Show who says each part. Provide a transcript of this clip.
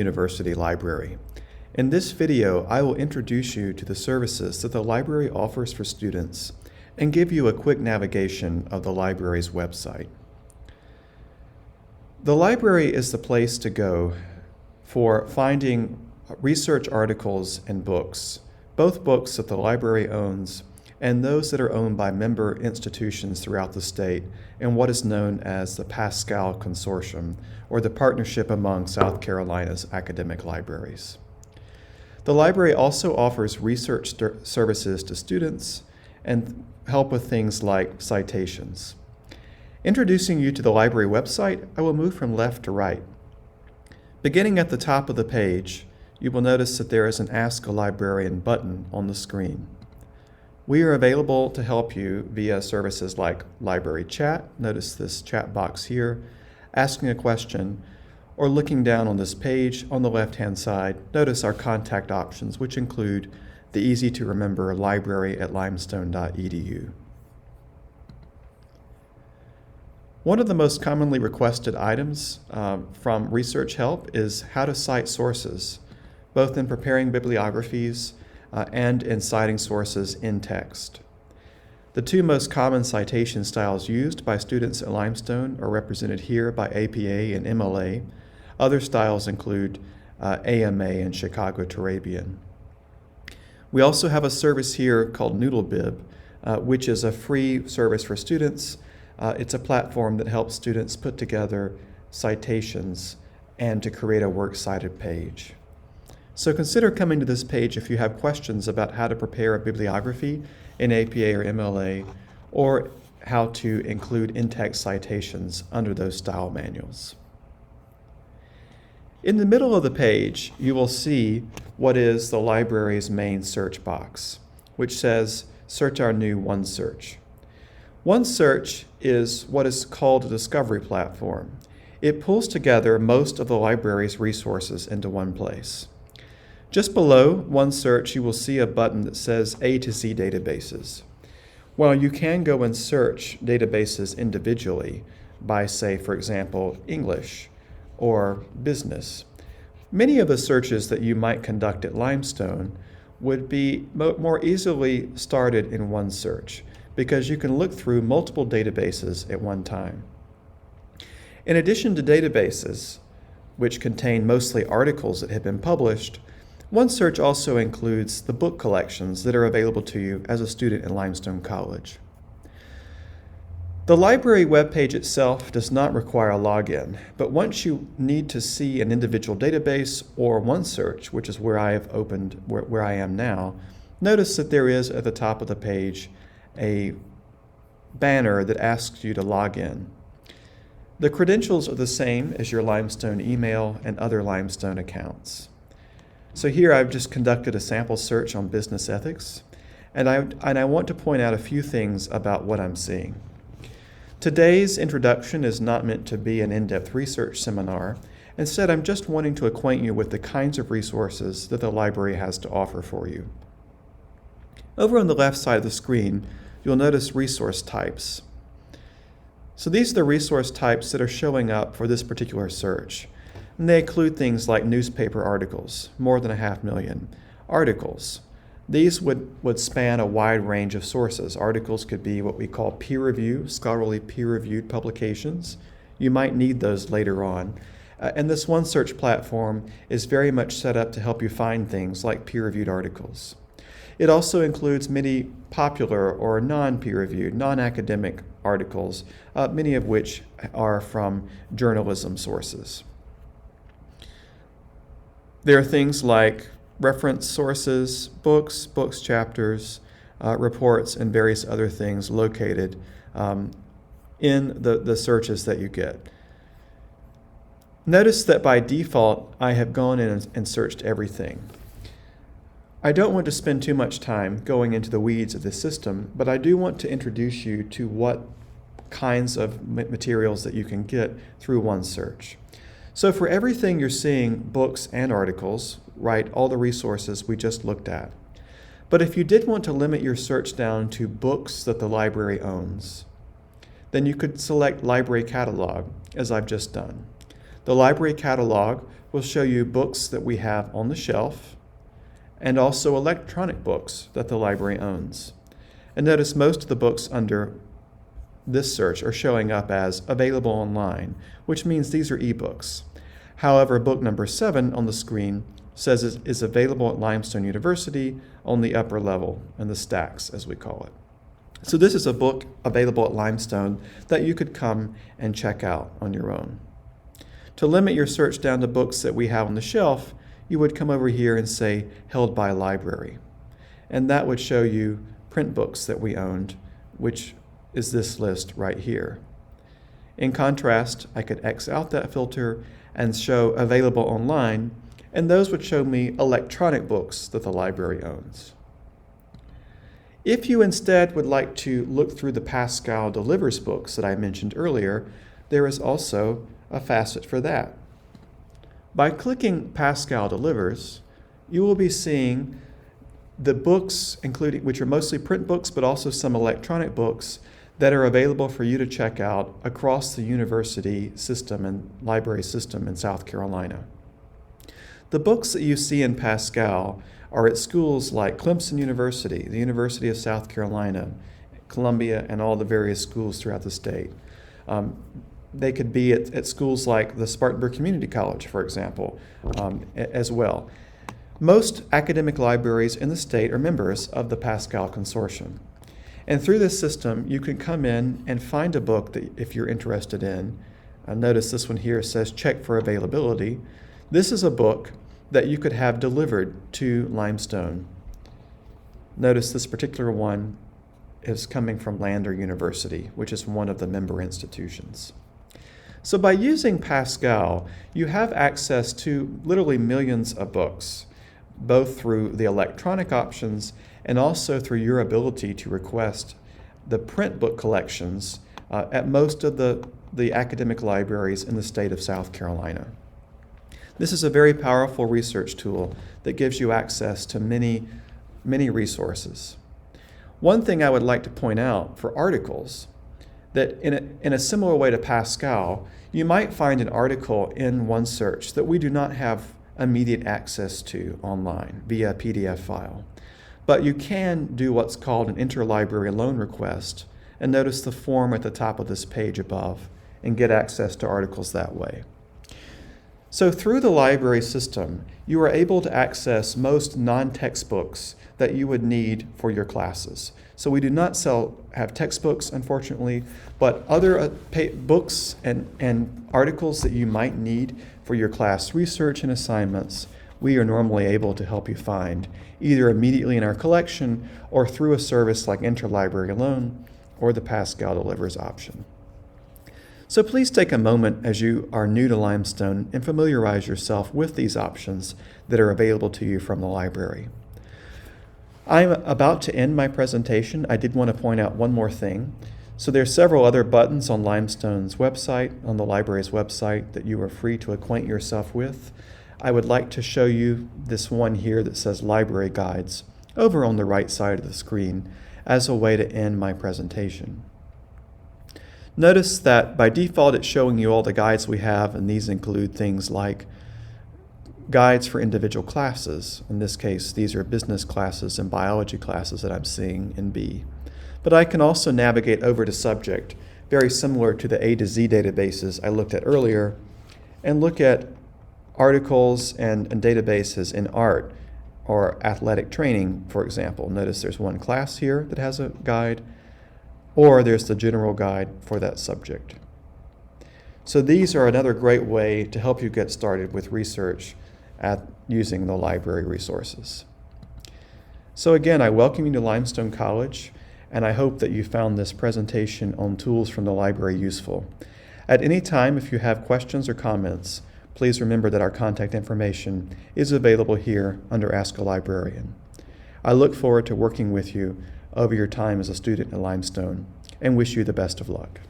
Speaker 1: University Library. In this video, I will introduce you to the services that the library offers for students and give you a quick navigation of the library's website. The library is the place to go for finding research articles and books, both books that the library owns and those that are owned by member institutions throughout the state in what is known as the Pascal Consortium, or the partnership among South Carolina's academic libraries. The library also offers research services to students and help with things like citations. Introducing you to the library website, I will move from left to right. Beginning at the top of the page, you will notice that there is an Ask a Librarian button on the screen. We are available to help you via services like library chat, notice this chat box here, asking a question, or looking down on this page on the left-hand side, notice our contact options, which include the easy-to-remember library@limestone.edu. One of the most commonly requested items from research help is how to cite sources, both in preparing bibliographies and in citing sources in text. The two most common citation styles used by students at Limestone are represented here by APA and MLA. Other styles include AMA and Chicago Turabian. We also have a service here called NoodleBib, which is a free service for students. It's a platform that helps students put together citations and to create a works cited page. So consider coming to this page if you have questions about how to prepare a bibliography in APA or MLA, or how to include in-text citations under those style manuals. In the middle of the page, you will see what is the library's main search box, which says, Search our new OneSearch. OneSearch is what is called a discovery platform. It pulls together most of the library's resources into one place. Just below OneSearch, you will see a button that says A to Z databases. While you can go and search databases individually by, say, for example, English or business, many of the searches that you might conduct at Limestone would be more easily started in OneSearch because you can look through multiple databases at one time. In addition to databases, which contain mostly articles that have been published, OneSearch also includes the book collections that are available to you as a student at Limestone College. The library webpage itself does not require a login, but once you need to see an individual database or OneSearch, which is where I have opened, where I am now, notice that there is at the top of the page a banner that asks you to log in. The credentials are the same as your Limestone email and other Limestone accounts. So here I've just conducted a sample search on business ethics, and I want to point out a few things about what I'm seeing. Today's introduction is not meant to be an in-depth research seminar. Instead, I'm just wanting to acquaint you with the kinds of resources that the library has to offer for you. Over on the left side of the screen, you'll notice resource types. So these are the resource types that are showing up for this particular search. And they include things like newspaper articles, more than 500,000. Articles. These would span a wide range of sources. Articles could be what we call peer review, scholarly peer-reviewed publications. You might need those later on. And this OneSearch platform is very much set up to help you find things like peer-reviewed articles. It also includes many popular or non-peer-reviewed, non-academic articles, many of which are from journalism sources. There are things like reference sources, books chapters, reports, and various other things located in the searches that you get. Notice that by default, I have gone in and searched everything. I don't want to spend too much time going into the weeds of this system, but I do want to introduce you to what kinds of materials that you can get through OneSearch. So for everything you're seeing, books and articles, right, all the resources we just looked at. But if you did want to limit your search down to books that the library owns, then you could select Library Catalog, as I've just done. The Library Catalog will show you books that we have on the shelf and also electronic books that the library owns. And notice most of the books under this search are showing up as available online, which means these are ebooks. However, book number 7 on the screen says it is available at Limestone University on the upper level in the stacks, as we call it. So this is a book available at Limestone that you could come and check out on your own. To limit your search down to books that we have on the shelf, you would come over here and say held by library. And that would show you print books that we owned, which is this list right here. In contrast, I could X out that filter and show available online, and those would show me electronic books that the library owns. If you instead would like to look through the Pascal Delivers books that I mentioned earlier, there is also a facet for that. By clicking Pascal Delivers, you will be seeing the books, including which are mostly print books, but also some electronic books that are available for you to check out across the university system and library system in South Carolina. The books that you see in Pascal are at schools like Clemson University, the University of South Carolina, Columbia, and all the various schools throughout the state. They could be at schools like the Spartanburg Community College, for example, as well. Most academic libraries in the state are members of the Pascal Consortium. And through this system, you can come in and find a book that if you're interested in. Notice this one here says check for availability. This is a book that you could have delivered to Limestone. Notice this particular one is coming from Lander University, which is one of the member institutions. So by using Pascal, you have access to literally millions of books, both through the electronic options and also through your ability to request the print book collections at most of the academic libraries in the state of South Carolina. This is a very powerful research tool that gives you access to many, many resources. One thing I would like to point out for articles, that in a similar way to Pascal, you might find an article in OneSearch that we do not have immediate access to online via a PDF file. But you can do what's called an interlibrary loan request, and notice the form at the top of this page above, and get access to articles that way. So through the library system, you are able to access most non-textbooks that you would need for your classes. So we do not have textbooks, unfortunately, but other books and articles that you might need for your class research and assignments, we are normally able to help you find, either immediately in our collection or through a service like Interlibrary Loan or the Pascal Delivers option. So please take a moment as you are new to Limestone and familiarize yourself with these options that are available to you from the library. I'm about to end my presentation. I did want to point out one more thing. So there are several other buttons on Limestone's website, on the library's website, that you are free to acquaint yourself with. I would like to show you this one here that says Library Guides over on the right side of the screen as a way to end my presentation. Notice that by default it's showing you all the guides we have, and these include things like guides for individual classes. In this case, these are business classes and biology classes that I'm seeing in B. But I can also navigate over to subject, very similar to the A to Z databases I looked at earlier, and look at articles and databases in art or athletic training, for example. Notice there's one class here that has a guide, or there's the general guide for that subject. So these are another great way to help you get started with research at using the library resources. So again, I welcome you to Limestone College, and I hope that you found this presentation on tools from the library useful. At any time, if you have questions or comments, please remember that our contact information is available here under Ask a Librarian. I look forward to working with you over your time as a student at Limestone and wish you the best of luck.